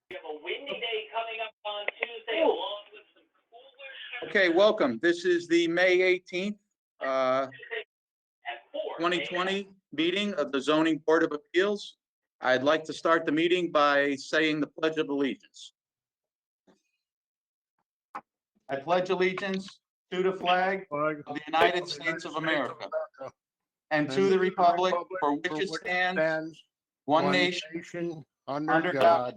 We have a windy day coming up on Tuesday, along with some cooler. Okay, welcome. This is the May 18th, 2020 meeting of the Zoning Board of Appeals. I'd like to start the meeting by saying the Pledge of Allegiance. I pledge allegiance to the flag of the United States of America and to the republic for which it stands, one nation, under God,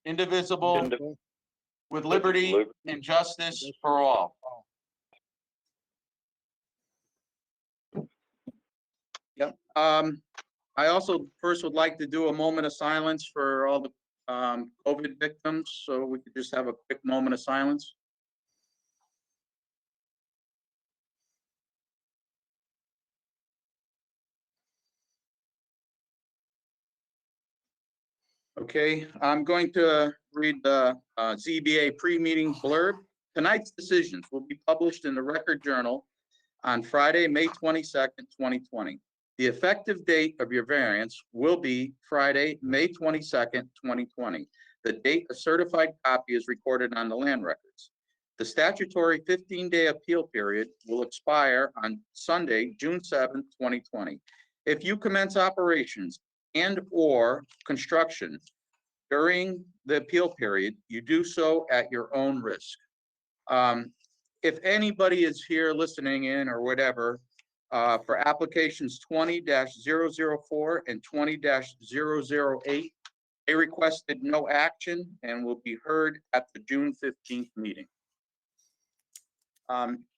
indivisible, with liberty and justice for all. Yep. I also first would like to do a moment of silence for all the COVID victims, so we could just have a quick moment of silence. Okay, I'm going to read the Cba Pre-Meeting blurb. Tonight's decisions will be published in the Record Journal on Friday, May 22nd, 2020. The effective date of your variance will be Friday, May 22nd, 2020. The date a certified copy is recorded on the land records. The statutory 15-day appeal period will expire on Sunday, June 7th, 2020. If you commence operations and/or construction during the appeal period, you do so at your own risk. If anybody is here listening in or whatever, for applications 20-004 and 20-008, they requested no action and will be heard at the June 15th meeting.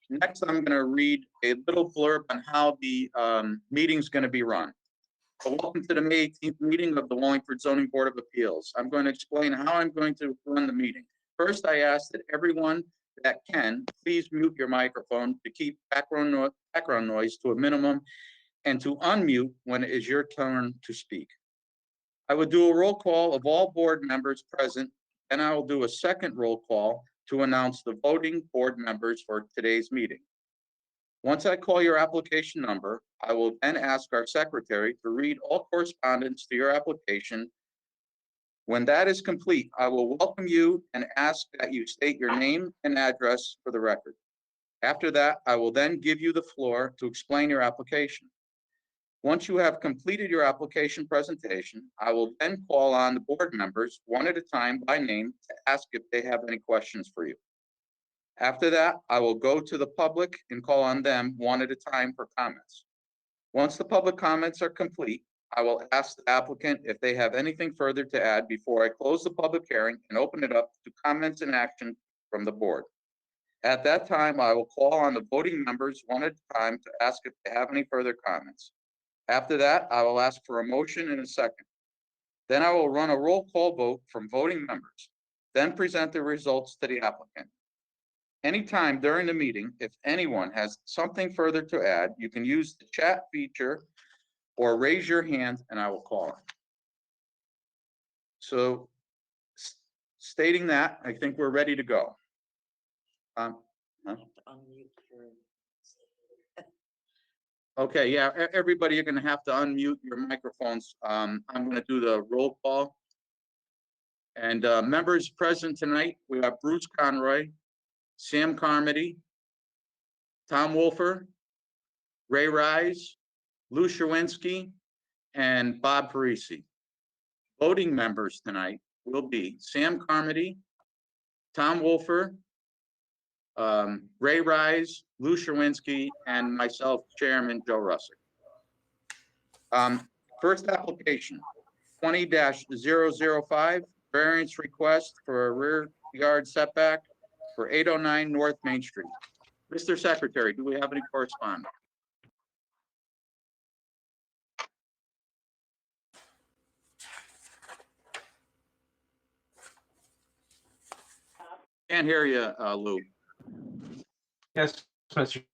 Next, I'm going to read a little blurb on how the meeting's going to be run. So welcome to the May 18th meeting of the Wallingford Zoning Board of Appeals. I'm going to explain how I'm going to run the meeting. First, I ask that everyone that can, please mute your microphone to keep background noise to a minimum and to unmute when it is your turn to speak. I will do a roll call of all board members present, and I will do a second roll call to announce the voting board members for today's meeting. Once I call your application number, I will then ask our secretary to read all correspondence to your application. When that is complete, I will welcome you and ask that you state your name and address for the record. After that, I will then give you the floor to explain your application. Once you have completed your application presentation, I will then call on the board members one at a time by name to ask if they have any questions for you. After that, I will go to the public and call on them one at a time for comments. Once the public comments are complete, I will ask the applicant if they have anything further to add before I close the public hearing and open it up to comments and action from the board. At that time, I will call on the voting members one at a time to ask if they have any further comments. After that, I will ask for a motion in a second. Then I will run a roll call vote from voting members, then present the results to the applicant. Anytime during the meeting, if anyone has something further to add, you can use the chat feature or raise your hand and I will call on. So stating that, I think we're ready to go. Okay, yeah, everybody, you're going to have to unmute your microphones. I'm going to do the roll call. And members present tonight, we have Bruce Conroy, Sam Carmody, Tom Wolfer, Ray Rise, Lou Sherwinski, and Bob Parisi. Voting members tonight will be Sam Carmody, Tom Wolfer, Ray Rise, Lou Sherwinski, and myself, Chairman Joe Russick. First application, 20-005, variance request for a rear yard setback for 809 North Main Street. Mr. Secretary, do we have any correspondence? Can't hear you, Lou. Yes, Mr.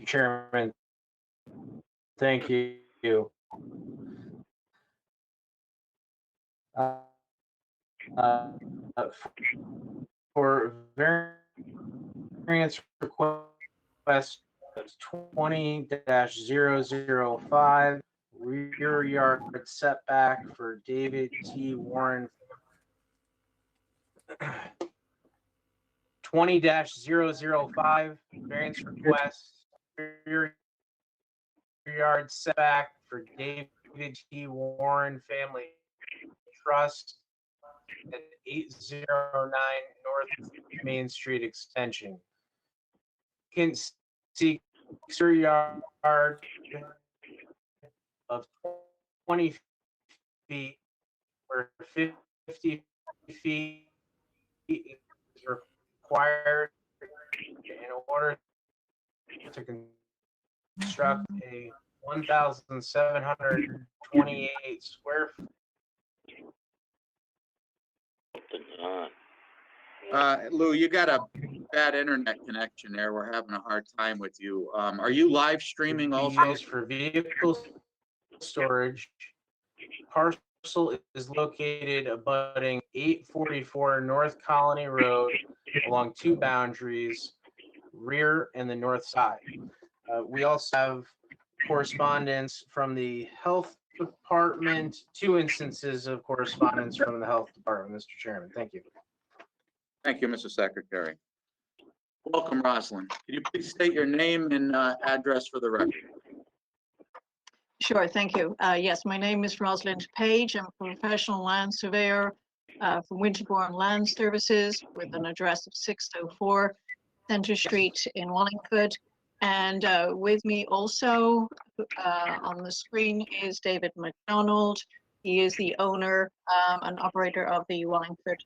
Chairman. Thank you. For variance request 20-005, rear yard setback for David T. Warren 20-005, variance request, rear yard setback for David T. Warren Family Trust at 809 North Main Street Extension. Can seek rear yard of 20 feet where 50 feet is required in order to construct a 1,728 square foot. Lou, you got a bad internet connection there. We're having a hard time with you. Are you live streaming also? Used for vehicle storage. Parcel is located abutting 844 North Colony Road along two boundaries, rear and the north side. We also have correspondence from the health department, two instances of correspondence from the health department, Mr. Chairman. Thank you. Thank you, Mr. Secretary. Welcome, Rosalind. Could you please state your name and address for the record? Sure, thank you. Yes, my name is Rosalind Page. I'm a professional land surveyor from Winterbourne Land Services with an address of 604 Center Street in Wallingford. And with me also on the screen is David McDonald. He is the owner and operator of the Wallingford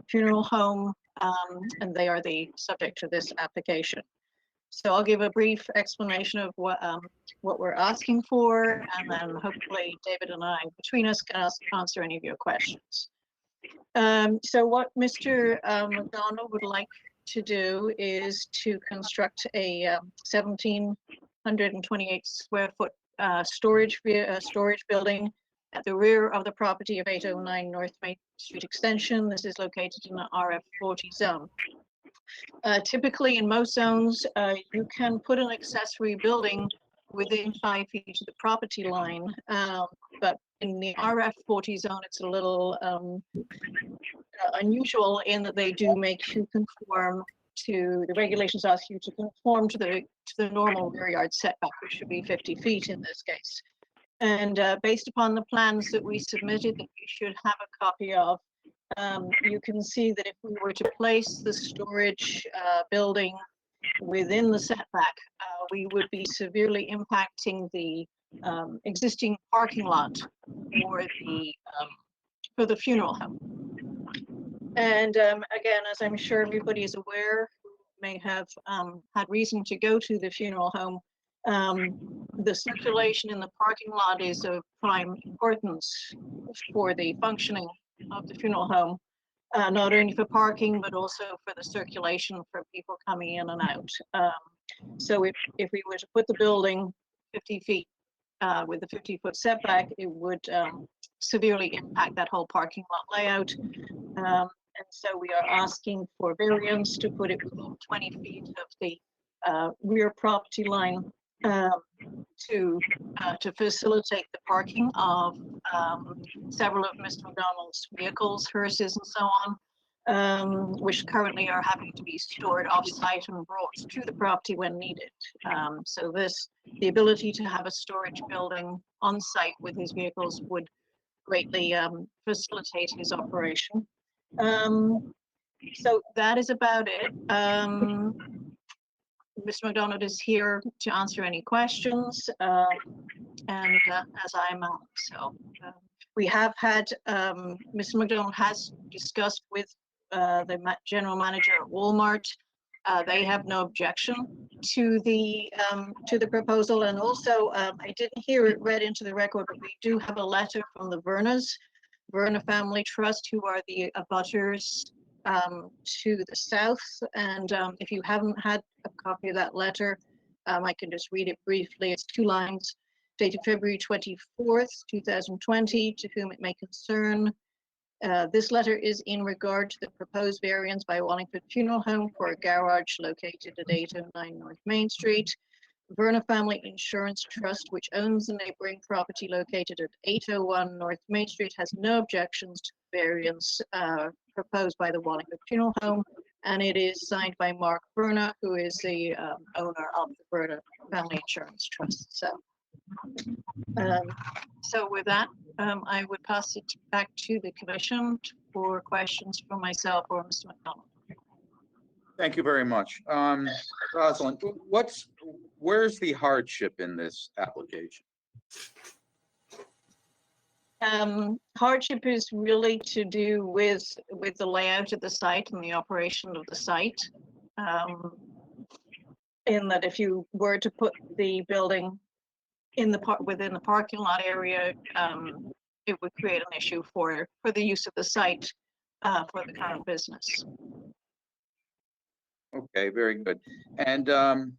Funeral Home, and they are the subject of this application. So I'll give a brief explanation of what we're asking for, and then hopefully David and I, between us, can answer any of your questions. So what Mr. McDonald would like to do is to construct a 1,728 square foot storage building at the rear of the property of 809 North Main Street Extension. This is located in the RF40 zone. Typically, in most zones, you can put an accessory building within 5 feet of the property line, but in the RF40 zone, it's a little unusual in that they do make you conform to, the regulations ask you to conform to the normal rear yard setback, which should be 50 feet in this case. And based upon the plans that we submitted that you should have a copy of, you can see that if we were to place the storage building within the setback, we would be severely impacting the existing parking lot for the funeral home. And again, as I'm sure everybody is aware, may have had reason to go to the funeral home, the circulation in the parking lot is of prime importance for the functioning of the funeral home, not only for parking, but also for the circulation for people coming in and out. So if we were to put the building 50 feet with a 50-foot setback, it would severely impact that whole parking lot layout. And so we are asking for variance to put it within 20 feet of the rear property line to facilitate the parking of several of Mr. McDonald's vehicles, hearses, and so on, which currently are having to be stored off-site and brought to the property when needed. So the ability to have a storage building on-site with his vehicles would greatly facilitate his operation. So that is about it. Mr. McDonald is here to answer any questions, and as I'm on. So we have had, Mr. McDonald has discussed with the general manager at Walmart. They have no objection to the proposal, and also I didn't hear it read into the record, but we do have a letter from the Verna Family Trust, who are the abutters to the south. And if you haven't had a copy of that letter, I can just read it briefly. It's 2 lines, dated February 24th, 2020, to whom it may concern. This letter is in regard to the proposed variance by Wallingford Funeral Home for a garage located at 809 North Main Street. Verna Family Insurance Trust, which owns the neighboring property located at 801 North Main Street, has no objections to the variance proposed by the Wallingford Funeral Home, and it is signed by Mark Berna, who is the owner of the Berna Family Insurance Trust. So with that, I would pass it back to the commission for questions from myself or Mr. McDonald. Thank you very much. Rosalind, where's the hardship in this application? Hardship is really to do with the layout of the site and the operation of the site. In that if you were to put the building in the within the parking lot area, it would create an issue for the use of the site for the current business. Okay, very good. And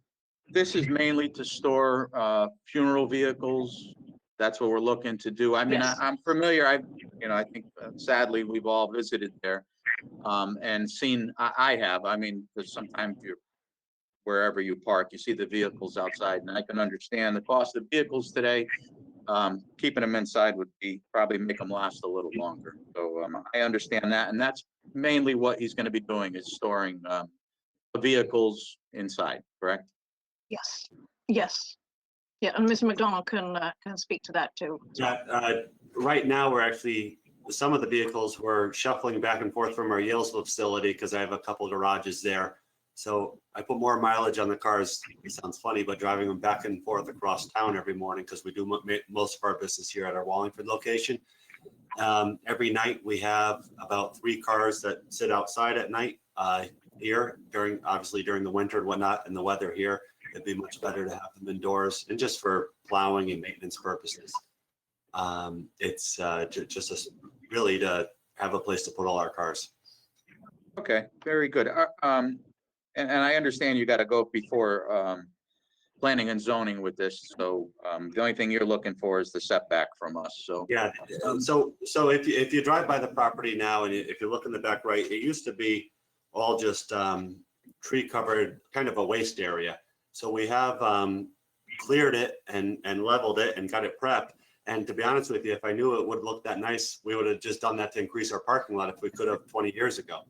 this is mainly to store funeral vehicles. That's what we're looking to do. I mean, Yes. I'm familiar. I think sadly we've all visited there and seen. I have. I mean, because sometimes wherever you park, you see the vehicles outside, and I can understand the cost of vehicles today. Keeping them inside would probably make them last a little longer. So I understand that, and that's mainly what he's going to be doing is storing the vehicles inside. Correct? Yes. Yes. Yeah, and Mr. McDonald can speak to that too. Yeah, right now we're actually, some of the vehicles we're shuffling back and forth from our Yalesville facility because I have a couple of garages there. So I put more mileage on the cars. It sounds funny, but driving them back and forth across town every morning because we do most of our business here at our Wallingford location. Every night we have about 3 cars that sit outside at night here obviously during the winter and whatnot, and the weather here. It'd be much better to have them indoors and just for plowing and maintenance purposes. It's just really to have a place to put all our cars. Okay, very good. And I understand you got to go before planning and zoning with this. So the only thing you're looking for is the setback from us. So Yeah. So if you drive by the property now and if you look in the back right, it used to be all just tree covered, kind of a waste area. So we have cleared it and leveled it and got it prepped. And to be honest with you, if I knew it would look that nice, we would have just done that to increase our parking lot if we could have 20 years ago.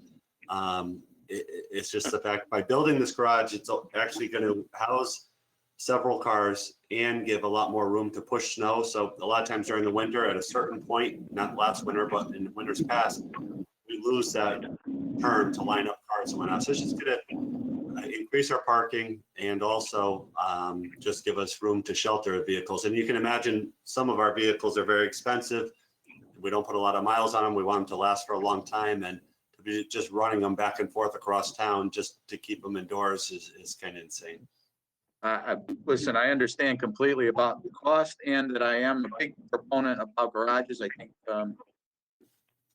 It's just the fact by building this garage, it's actually going to house several cars and give a lot more room to push snow. So a lot of times during the winter at a certain point, not last winter, but in winters past, we lose that turn to line up cars and whatnot. So it's just going to increase our parking and also just give us room to shelter vehicles. And you can imagine some of our vehicles are very expensive. We don't put a lot of miles on them. We want them to last for a long time, and to be just running them back and forth across town just to keep them indoors is kind of insane. Listen, I understand completely about the cost and that I am a big proponent about garages. I think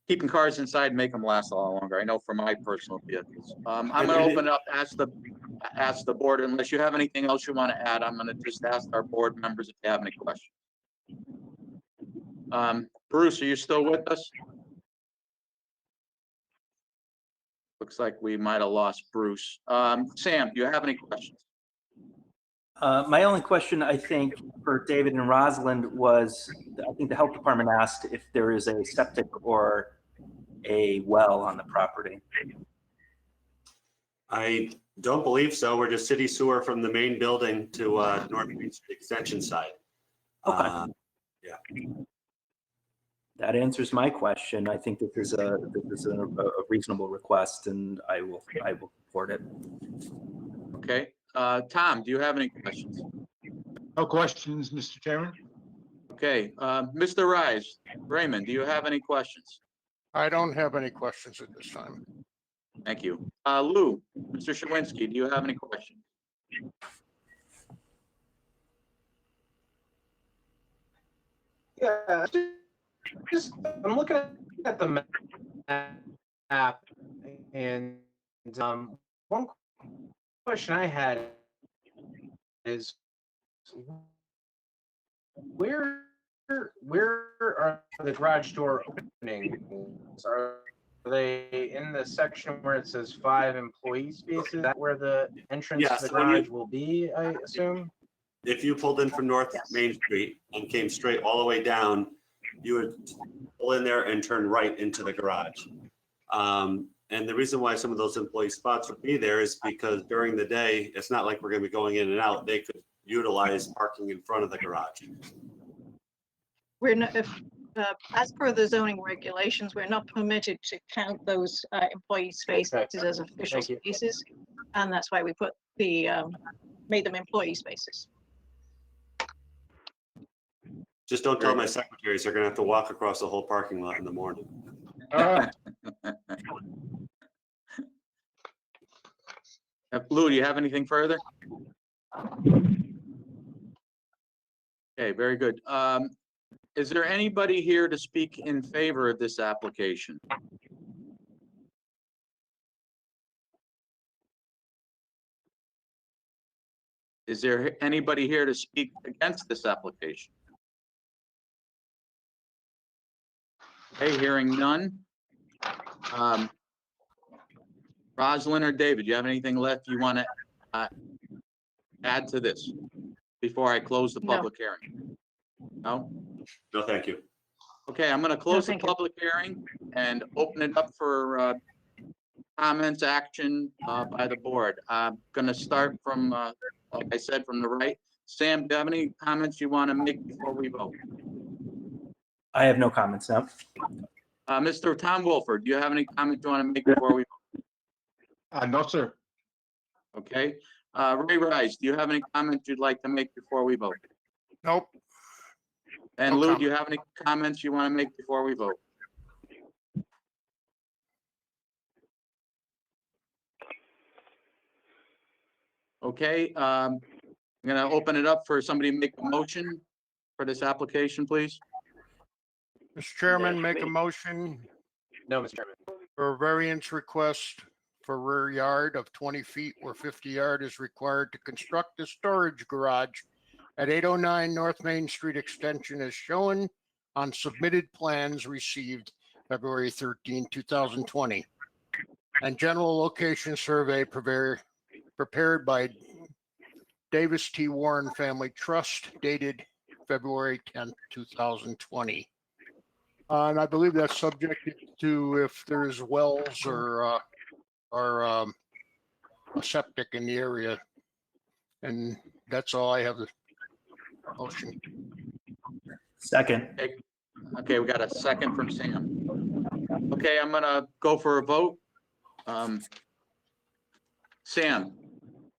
keeping cars inside make them last a lot longer. I know for my personal vehicles. I'm going to open up, ask the board, unless you have anything else you want to add, I'm going to just ask our board members if they have any questions. Bruce, are you still with us? Looks like we might have lost Bruce. Sam, do you have any questions? My only question, I think, for David and Rosalind was, I think the health department asked if there is a septic or a well on the property. I don't believe so. We're just city sewer from the main building to North Main Street Extension side. Okay. Yeah. That answers my question. I think that there's a reasonable request, and I will support it. Okay. Tom, do you have any questions? No questions, Mr. Chairman. Okay. Mr. Raymond, do you have any questions? I don't have any questions at this time. Thank you. Lou, Mr. Shawinski, do you have any questions? Yeah, just I'm looking at the map, and one question I had is where are the garage door openings? Are they in the section where it says 5 employee spaces? Is that where the entrance Yeah, to the so when you- garage will be, I assume? If you pulled in from North Yes. Main Street and came straight all the way down, you would pull in there and turn right into the garage. And the reason why some of those employee spots would be there is because during the day, it's not like we're gonna be going in and out. They could utilize parking in front of the garage. We're not, as per the zoning regulations, we're not permitted to count those employee spaces as official Thank you. spaces. And that's why we put the, made them employee spaces. Just don't tell my secretaries they're gonna have to walk across the whole parking lot in the morning. Lou, do you have anything further? Okay, very good. Is there anybody here to speak in favor of this application? Is there anybody here to speak against this application? Okay, hearing none. Rosalind or David, you have anything left you want to add to this before I close the No. public hearing? No? No, thank you. Okay, I'm going to close the thank you. public hearing and open it up for comments, action by the board. I'm going to start from, like I said, from the right. Sam, do you have any comments you want to make before we vote? I have no comments now. Mr. Tom Wolford, do you have any comments you want to make before we vote? No, sir. Okay. Ray Rice, do you have any comments you'd like to make before we vote? Nope. And No Lou, comment. do you have any comments you want to make before we vote? Okay, I'm going to open it up for somebody to make a motion for this application, please. Mr. Chairman, make a motion No, Mr. Chairman. for a variance request for rear yard of 20 feet where 50 yard is required to construct a storage garage at 809 North Main Street Extension as shown on submitted plans received February 13, 2020. And general location survey prepared by Davis T. Warren Family Trust dated February 10th, 2020. And I believe that's subject to if there's wells or a septic in the area. And that's all I have. The motion. Second. Okay, we got a second from Sam. Okay, I'm going to go for a vote. Sam,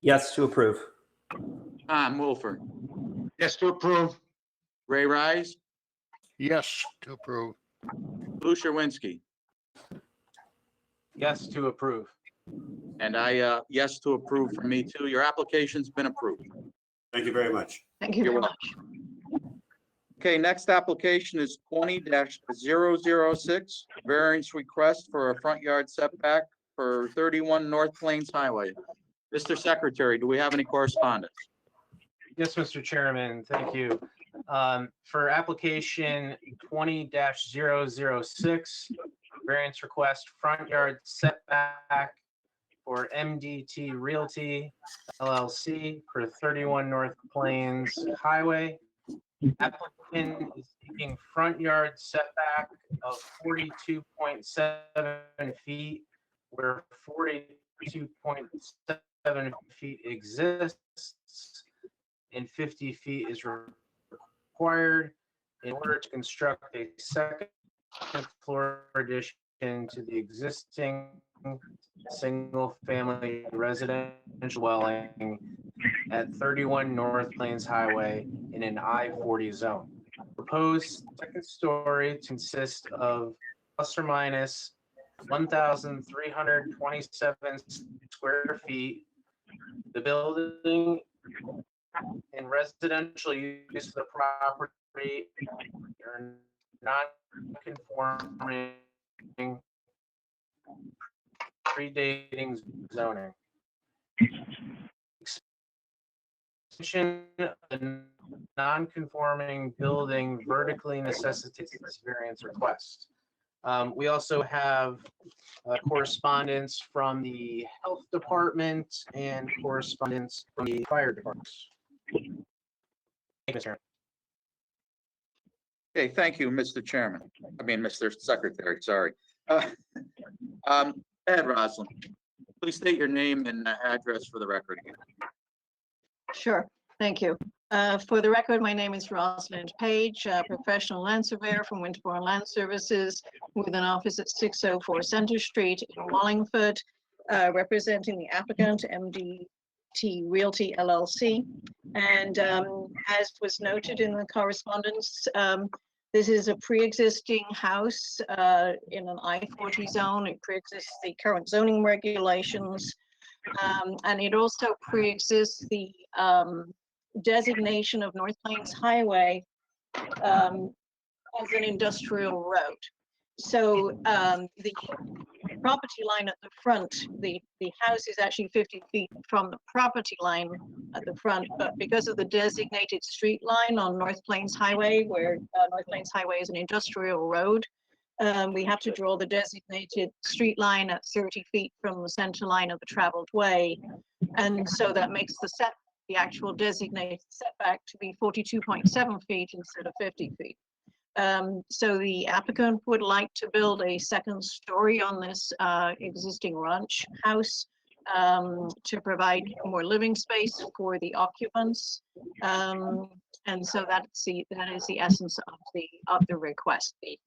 Yes to approve. Tom Wolford, Yes, to approve. Ray Rise, Yes to approve. Lou Sherwinski, Yes to approve. and I, yes to approve from me too. Your application's been approved. Thank you very much. Thank you You're very welcome. much. Okay, next application is 20-006, variance request for a front yard setback for 31 North Plains Highway. Mr. Secretary, do we have any correspondence? Yes, Mr. Chairman, thank you. For application 20-006, variance request front yard setback for MDT Realty LLC for 31 North Plains Highway. Applicant is seeking front yard setback of 42.7 feet, where 42.7 feet exists and 50 feet is required in order to construct a second floor addition to the existing single-family residential dwelling at 31 North Plains Highway in an I-40 zone. Proposed second story to consist of plus or minus 1,327 square feet. The building and residential use of the property are non-conforming predating zoning. Expansion of the non-conforming building vertically necessitates this variance request. We also have correspondence from the health department and correspondence from the fire department. Thank you, Mr. Chairman. Okay, thank you, Mr. Chairman. I mean, Mr. Secretary, sorry. Ed Roslin, please state your name and address for the record. Sure, thank you. For the record, my name is Rosalind Page, a professional land surveyor from Winterbourne Land Services with an office at 604 Center Street in Wallingford, representing the applicant, MDT Realty LLC. And as was noted in the correspondence, this is a pre-existing house in an I-40 zone. It pre-exists the current zoning regulations. And it also pre-exists the designation of North Plains Highway as an industrial road. So the property line at the front, the house is actually 50 feet from the property line at the front, but because of the designated street line on North Plains Highway, where North Plains Highway is an industrial road, we have to draw the designated street line at 30 feet from the center line of the traveled way. And so that makes the actual designated setback to be 42.7 feet instead of 50 feet. So the applicant would like to build a second story on this existing ranch house to provide more living space for the occupants. And so that is the essence of the request. The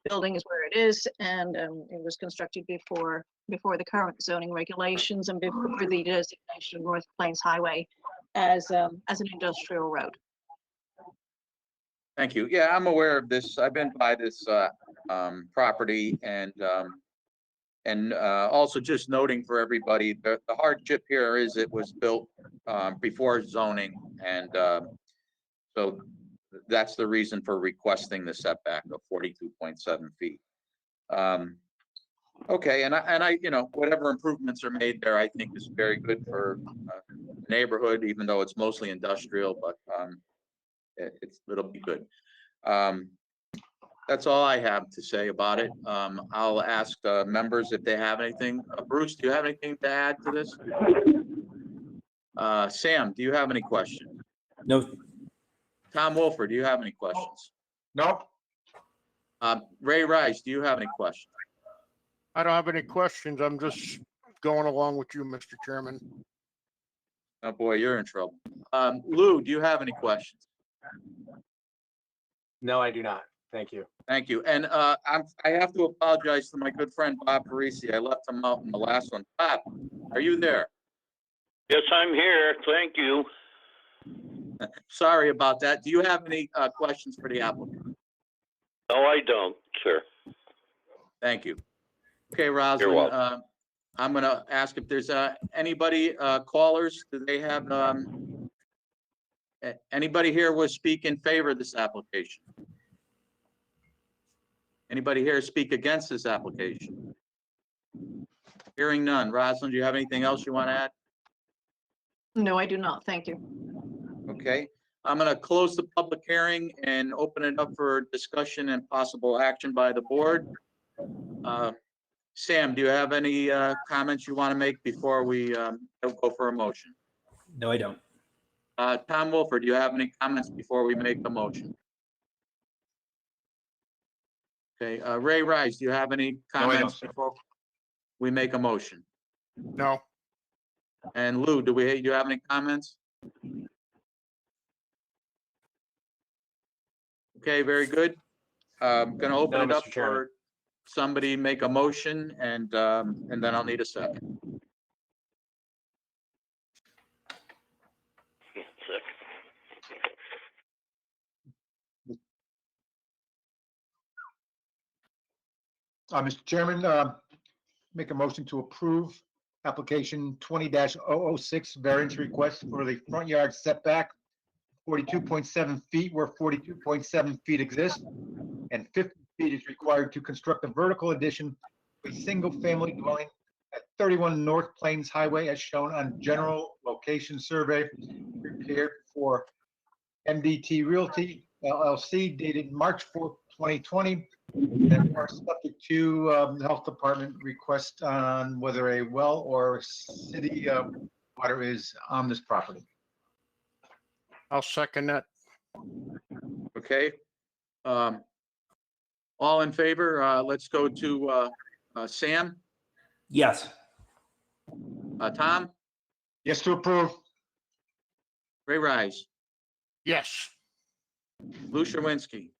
building is where it is, and it was constructed before the current zoning regulations and before the designation of North Plains Highway as an industrial road. Thank you. Yeah, I'm aware of this. I've been by this property, and also just noting for everybody, the hardship here is it was built before zoning, and so that's the reason for requesting the setback of 42.7 feet. Okay, and I, you know, whatever improvements are made there, I think is very good for the neighborhood, even though it's mostly industrial, but it'll be good. That's all I have to say about it. I'll ask members if they have anything. Bruce, do you have anything to add to this? Sam, do you have any questions? No. Tom Wolford, do you have any questions? No. Ray Rice, do you have any questions? I don't have any questions. I'm just going along with you, Mr. Chairman. Oh boy, you're in trouble. Lou, do you have any questions? No, I do not. Thank you. Thank you. And I have to apologize to my good friend Bob Parisi. I left him out in the last one. Bob, are you there? Yes, I'm here. Thank you. Sorry about that. Do you have any questions for the applicant? No, I don't, sir. Thank you. Okay, Rosalind, welcome. I'm going to ask if there's anybody, callers, do they have, anybody here will speak in favor of this application? Anybody here speak against this application? Hearing none. Rosalind, do you have anything else you want to add? No, I do not. Thank you. Okay, I'm going to close the public hearing and open it up for discussion and possible action by the board. Sam, do you have any comments you want to make before we go for a motion? No, I don't. Tom Wolford, do you have any comments before we make the motion? Okay, Ray Rice, do you have any I don't, comments sir. before we make a motion? No. And Lou, do you have any comments? Okay, very good. I'm going to open No, it up Mr. Chairman. for somebody make a motion, and then I'll need a second. Mr. Chairman, make a motion to approve application 20-006 variance request for the front yard setback 42.7 feet where 42.7 feet exist, and 50 feet is required to construct a vertical addition to a single-family dwelling at 31 North Plains Highway as shown on general location survey prepared for MDT Realty LLC dated March 4th, 2020. And are subject to the health department request on whether a well or city water is on this property. I'll second that. Okay. All in favor? Let's go to Sam, Yes. Tom, Yes to approve. Ray Rise, Yes. Lou Sherwinski.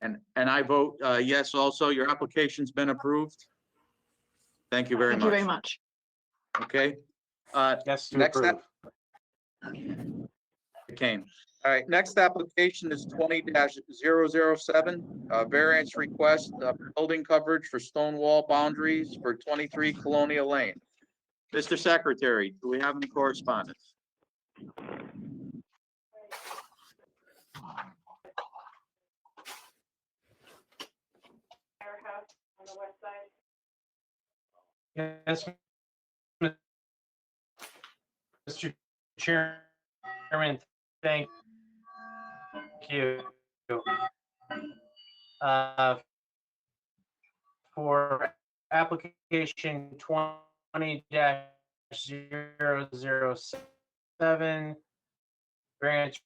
And I vote yes also. Your application's been approved. Thank you very Thank you very much. much. Okay. Yes, to Next approve. Kane. All right, next application is 20-007, variance request, building coverage for Stonewall boundaries for 23 Colonial Lane. Mr. Secretary, do we have any correspondence? Yes. Mr. Chairman, thank you. For application 20-007, variance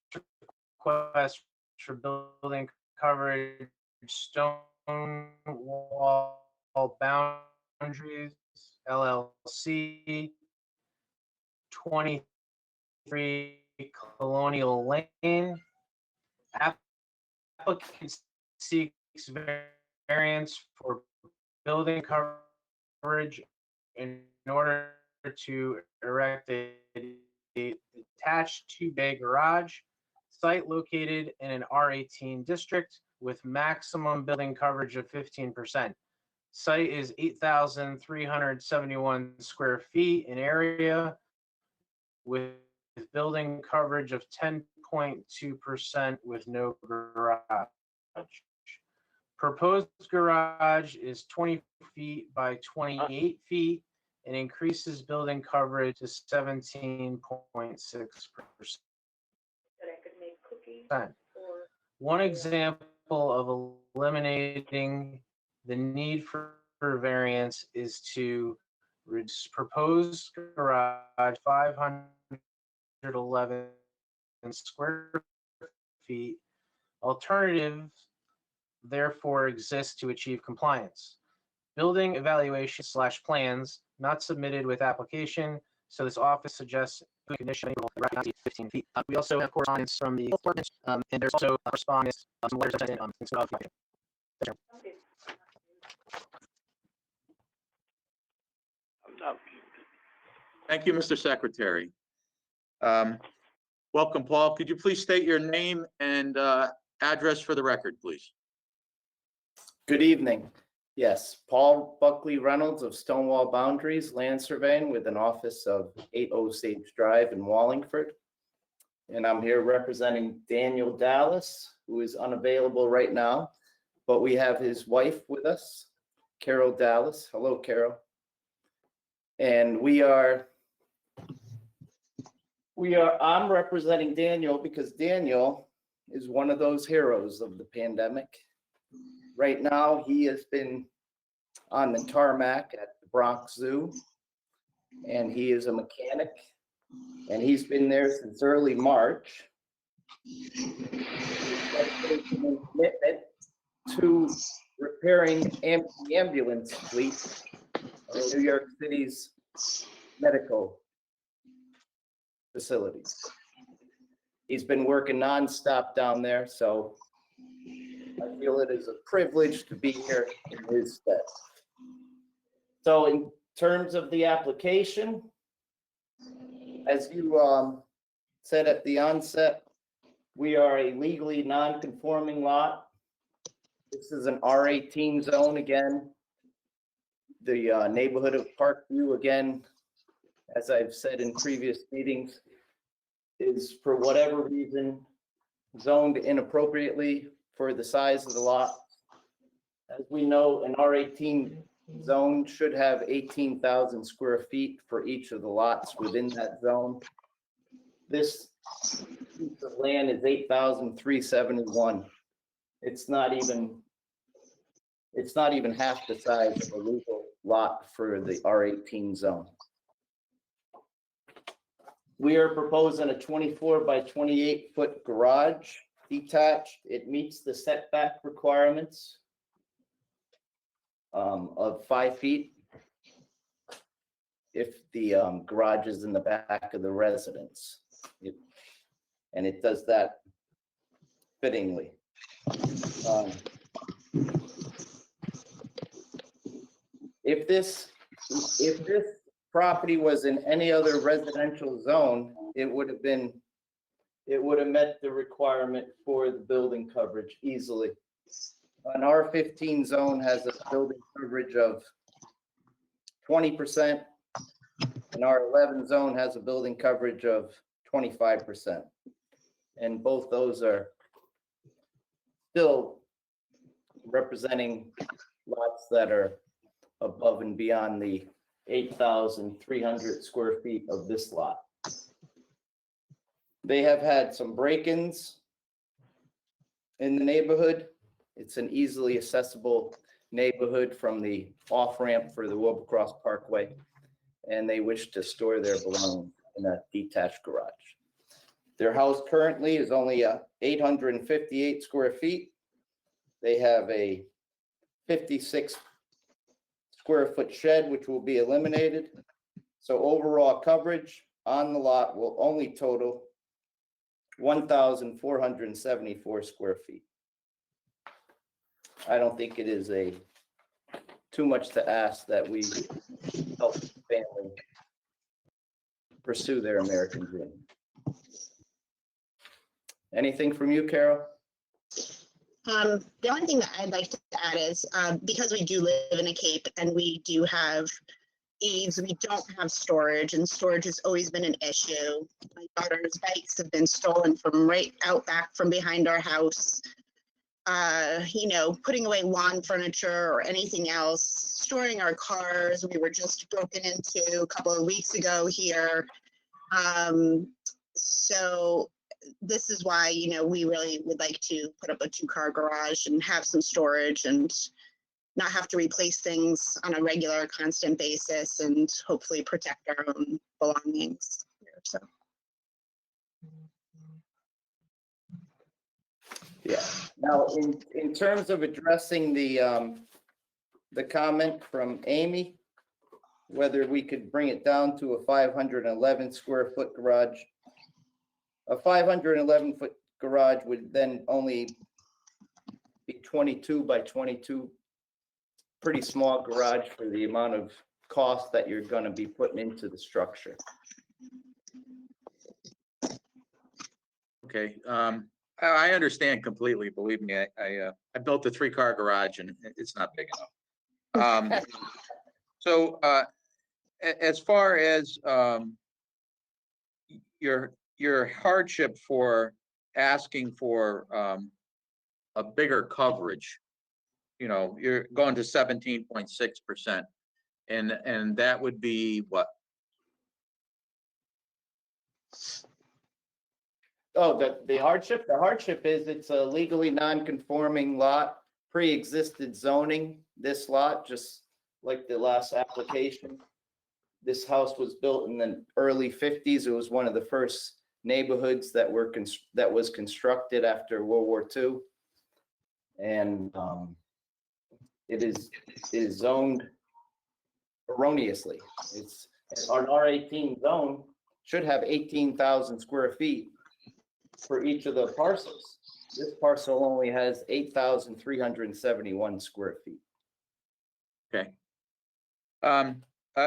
request for building coverage, Stonewall boundaries, LLC, 23 Colonial Lane. Applicant seeks variance for building coverage in order to erect a detached two-bay garage site located in an R18 district with maximum building coverage of 15%. Site is 8,371 square feet in area with building coverage of 10.2% with no garage. Proposed garage is 20 feet by 28 feet and increases building coverage to 17.6%. One example of eliminating the need for variance is to reduce proposed garage 511 square feet. Alternatives therefore exist to achieve compliance. Building evaluation / plans not submitted with application, so this office suggests conditioning 15 feet. We also have correspondence from the health department, and there's also correspondence, some letters I sent in, Thank you, Mr. Secretary. Welcome, Paul. Could you please state your name and address for the record, please? Good evening. Yes, Paul Buckley Reynolds of Stonewall Boundaries Land Surveying with an office of 80 Sage Drive in Wallingford. And I'm here representing Daniel Dallas, who is unavailable right now, but we have his wife with us, Carol Dallas. Hello, Carol. And I'm representing Daniel because Daniel is one of those heroes of the pandemic. Right now, he has been on the tarmac at the Bronx Zoo, and he is a mechanic, and he's been there since early March. Commitment to repairing the ambulance fleet of New York City's medical facilities. He's been working nonstop down there, so I feel it is a privilege to be here in his stead. So in terms of the application, as you said at the onset, we are a legally non-conforming lot. This is an R18 zone again. The neighborhood of Parkview, again, as I've said in previous meetings, is for whatever reason zoned inappropriately for the size of the lot. As we know, an R18 zone should have 18,000 square feet for each of the lots within that zone. This piece of land is 8,371. It's not even half the size of a legal lot for the R18 zone. We are proposing a 24 by 28 foot garage detached. It meets the setback requirements of 5 feet if the garage is in the back of the residence. And it does that fittingly. If this property was in any other residential zone, it would have met the requirement for the building coverage easily. An R15 zone has a building coverage of 20%. An R11 zone has a building coverage of 25%. And both those are still representing lots that are above and beyond the 8,300 square feet of this lot. They have had some break-ins in the neighborhood. It's an easily accessible neighborhood from the off-ramp for the Wilbercross Parkway, and they wish to store their belongings in a detached garage. Their house currently is only 858 square feet. They have a 56 square foot shed, which will be eliminated. So overall coverage on the lot will only total 1,474 square feet. I don't think it is too much to ask that we help the family pursue their American dream. Anything from you, Carol? The only thing that I'd like to add is because we do live in a Cape and we do have eaves, we don't have storage, and storage has always been an issue. My daughter's bikes have been stolen from right out back from behind our house. Putting away lawn furniture or anything else, storing our cars. We were just broken into a couple of weeks ago here. So this is why, we really would like to put up a 2-car garage and have some storage and not have to replace things on a regular, constant basis, and hopefully protect our own belongings here. So. Yeah. Now, in terms of addressing the comment from Amy, whether we could bring it down to a 511 square foot garage. A 511 foot garage would then only be 22 by 22. Pretty small garage for the amount of cost that you're going to be putting into the structure. Okay, I understand completely, believe me, I built a 3-car garage and it's not big enough. So as far as your hardship for asking for a bigger coverage, you're going to 17.6%, and that would be what? Oh, the hardship? The hardship is it's a legally non-conforming lot, pre-existed zoning, this lot, just like the last application. This house was built in the early 50s. It was one of the first neighborhoods that was constructed after World War II. And it is zoned erroneously. It's an R18 zone, should have 18,000 square feet for each of the parcels. This parcel only has 8,371 square feet. Okay.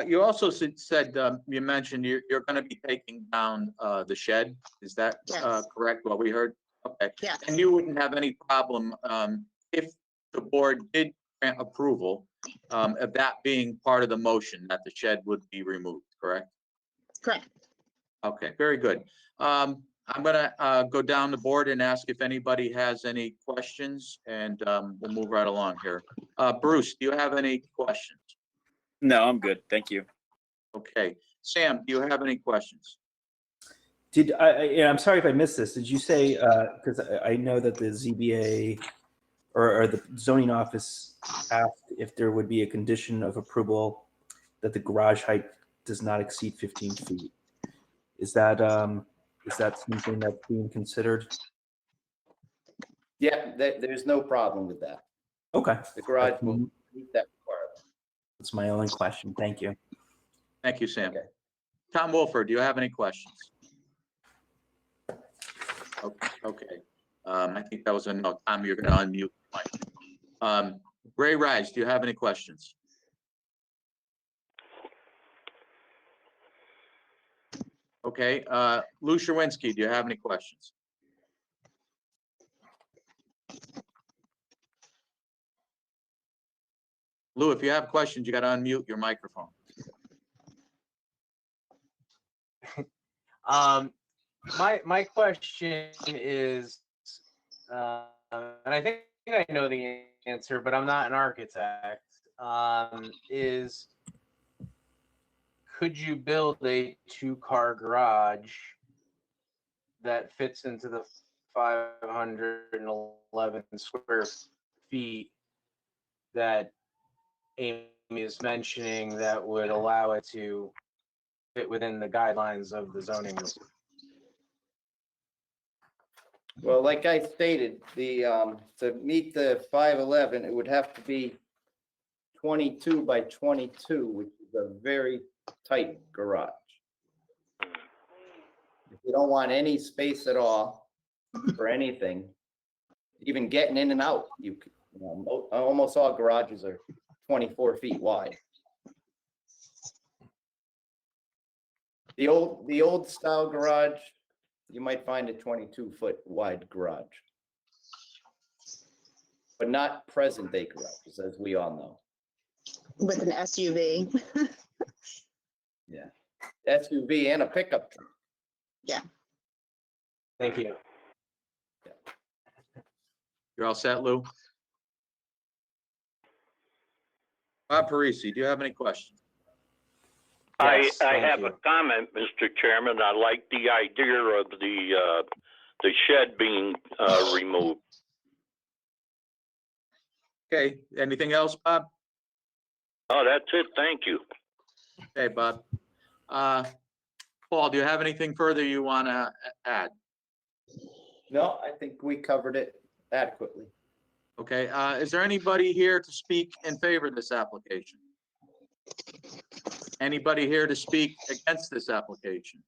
You also said you mentioned you're going to be taking down the shed. Is that Yes. correct? What we heard? Okay. Yes. And you wouldn't have any problem if the board did grant approval of that being part of the motion, that the shed would be removed, correct? Correct. Okay, very good. I'm gonna go down the board and ask if anybody has any questions, and we'll move right along here. Bruce, do you have any questions? No, I'm good. Thank you. Okay. Sam, do you have any questions? I'm sorry if I missed this. Did you say, because I know that the ZBA or the zoning office asked if there would be a condition of approval that the garage height does not exceed 15 feet. Is that something that's being considered? Yeah, there's no problem with that. Okay, The garage will meet that requirement. that's my only question. Thank you. Thank you, Sam. Okay. Tom Wolford, do you have any questions? Okay. I think that was a no. Tom, you're going to unmute. Mike. Ray Rise, do you have any questions? Okay. Lou Sherwinski, do you have any questions? Lou, if you have questions, you got to unmute your microphone. My question is, and I think I know the answer, but I'm not an architect. Is could you build a 2-car garage that fits into the 511 square feet that Amy is mentioning that would allow it to fit within the guidelines of the zoning? Well, like I stated, to meet the 511, it would have to be 22 by 22, which is a very tight garage. If you don't want any space at all for anything, even getting in and out, almost all garages are 24 feet wide. The old style garage, you might find a 22-foot wide garage, but not present day garages, as we all know. With an SUV. Yeah, SUV and a pickup truck. Yeah. Thank you. You're all set, Lou? Bob Parisi, do you have any questions? Yes, I thank have you. a comment, Mr. Chairman. I like the idea of the shed being removed. Okay, anything else, Bob? Oh, that's it. Thank you. Okay, Bob. Paul, do you have anything further you want to add? No, I think we covered it adequately. Okay, is there anybody here to speak in favor of this application? Anybody here to speak against this application?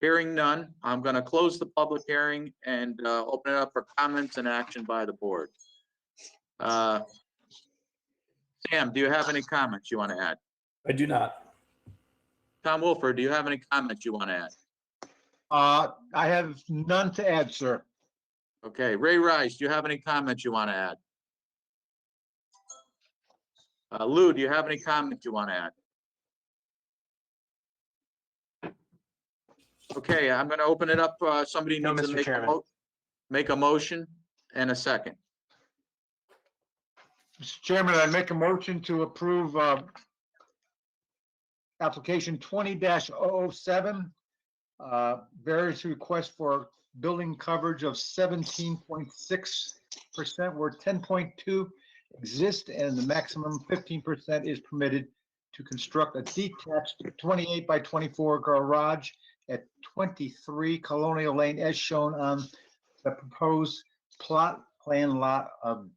Hearing none, I'm going to close the public hearing and open it up for comments and action by the board. Sam, do you have any comments you want to add? I do not. Tom Wolford, do you have any comments you want to add? I have none to add, sir. Okay, Ray Rice, do you have any comments you want to add? Lou, do you have any comments you want to add? Okay, I'm going to open it up. Somebody No, needs to Mr. Chairman. make a motion and a second. Mr. Chairman, I make a motion to approve application 20-007, variance request for building coverage of 17.6%, where 10.2 exists and the maximum 15% is permitted to construct a detached 28 by 24 garage at 23 Colonial Lane as shown on the proposed plot plan lot of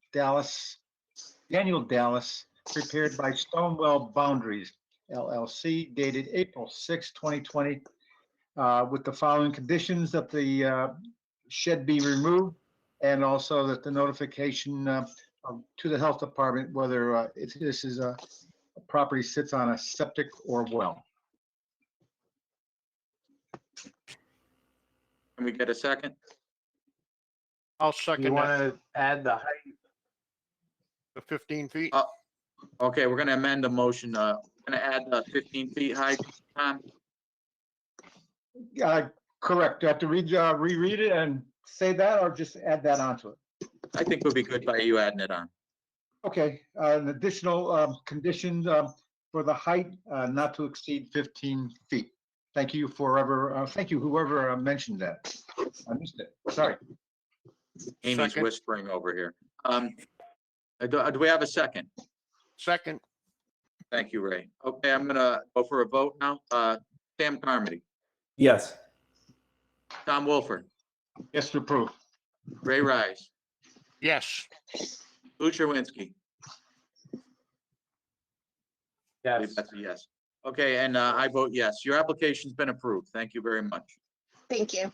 Daniel Dallas, prepared by Stonewall Boundaries LLC, dated April 6, 2020, with the following conditions: that the shed be removed, and also that the notification to the health department whether this is a property sits on a septic or well. Can we get a second? I'll You second want that, to add the height? the 15 feet. Okay, we're going to amend the motion. Going to add 15 feet height, Tom? Correct. Do I have to reread it and say that, or just add that onto it? I think we'll be good by you adding it on. Okay, an additional condition for the height not to exceed 15 feet. Thank you thank you whoever mentioned that. I missed it. Sorry. Amy's Second. whispering over here. Do we have a second? Second, Thank you, Ray. Okay, I'm gonna go for a vote now. Sam Carmody, Yes. Tom Wolford, Yes, to approve. Ray Rise, Yes. Lou Sherwinski. I believe Yes. That's a yes. Okay, and I vote yes. Your application's been approved. Thank you very much. Thank you.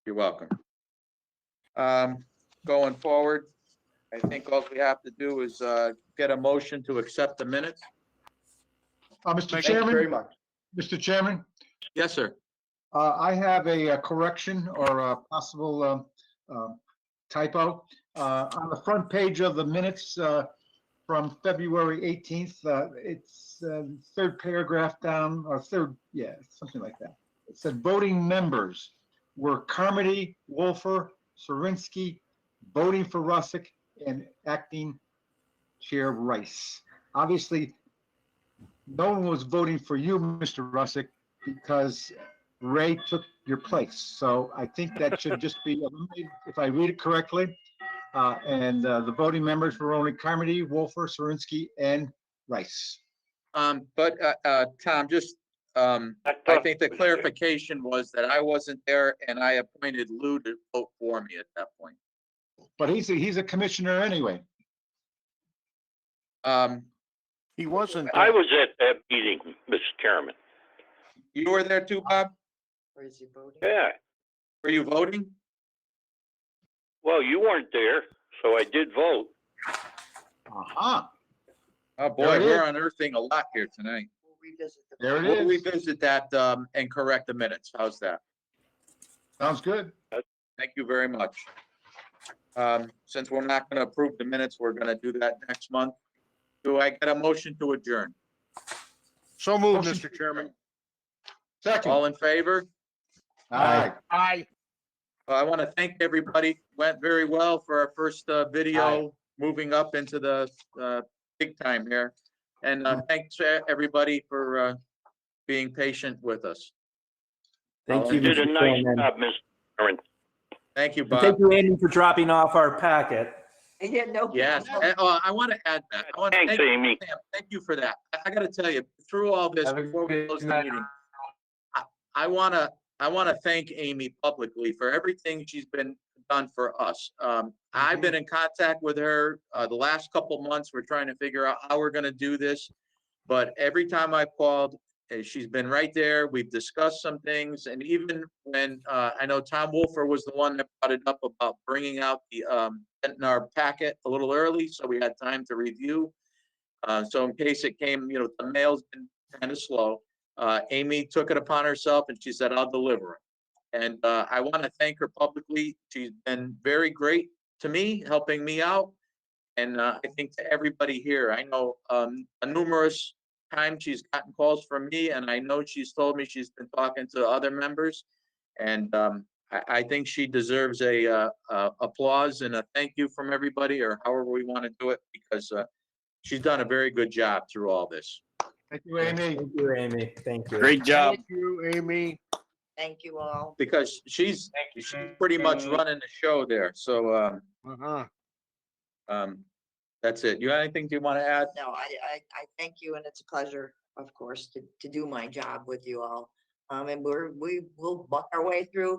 You're welcome. Going forward, I think all we have to do is get a motion to accept the minutes. Mr. Thank you very Chairman, much. Mr. Chairman, Yes, sir. I have a correction or a possible typo. On the front page of the minutes from February 18th, it's third paragraph down, or third, yeah, something like that. It said voting members were Carmody, Wolfer, Sarinsky, voting for Russick, and acting Chair Rice. Obviously, no one was voting for you, Mr. Russick, because Ray took your place. So I think that should just be, eliminated if I read it correctly. And the voting members were only Carmody, Wolfer, Sarinsky, and Rice. But Tom, just, I think the clarification was that I wasn't there and I appointed Lou to vote for me at that point. But he's a commissioner anyway. He wasn't. I was at that meeting, Mr. Chairman. You were there too, Bob? Or is he voting? Yeah. Were you voting? Well, you weren't there, so I did vote. Aha, Oh, boy, There it we're is. unearthing a lot here tonight. We'll revisit the. there We'll it is. revisit that and correct the minutes. How's that? Sounds good. Thank you very much. Since we're not going to approve the minutes, we're going to do that next month. Do I get a motion to adjourn? So moved, Motion. Mr. Chairman. Second. All in favor? Aye. Aye. I want to thank everybody. Went very well for our first video, moving up into the big time here. And thanks everybody for being patient with us. Thank you, You did a Mr. nice Chairman. job, Mr. Chairman. Thank you, And Bob. thank you, Amy, for dropping off our packet. Yeah, no. Yes, problem. and, I want to add that. I want to Thanks, thank Amy. Sam. Thank you for that. I got to tell you, through all this, Have a before we good close the night. meeting, I want to thank Amy publicly for everything she's been done for us. I've been in contact with her the last couple months. We're trying to figure out how we're going to do this. But every time I've called, she's been right there. We've discussed some things. And even when I know Tom Wolfer was the one that brought it up about bringing out the in our packet a little early, so we had time to review. So in case it came, the mail's been kind of slow. Amy took it upon herself and she said, I'll deliver it. And I want to thank her publicly. She's been very great to me, helping me out. And I think to everybody here, I know numerous times she's gotten calls from me, and I know she's told me she's been talking to other members. And I think she deserves a applause and a thank you from everybody, or however we want to do it, because she's done a very good job through all this. Thank you, Amy. Thank you, Amy. Thank you. Great job. Thank you, Amy. Thank you all. Because she's pretty much running the show there. So that's it. You got anything you want to add? No, I thank you, and it's a pleasure, of course, to do my job with you all. And we will buck our way through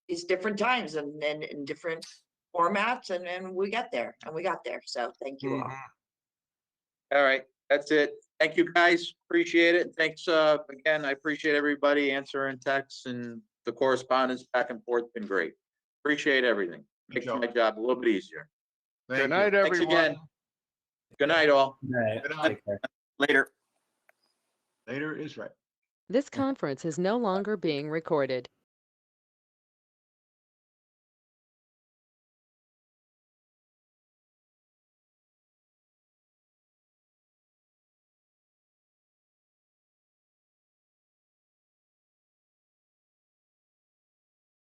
these different times and in different formats, and we got there, So thank you all. All right, that's it. Thank you, guys. Appreciate it. Thanks again. I appreciate everybody answering texts, and the correspondence back and forth been great. Appreciate everything. Makes my job a little bit easier. Good night, Thanks everyone. again. Good night, all. Good night. Good night. Take care. Later. Later is right. This conference is no longer being recorded.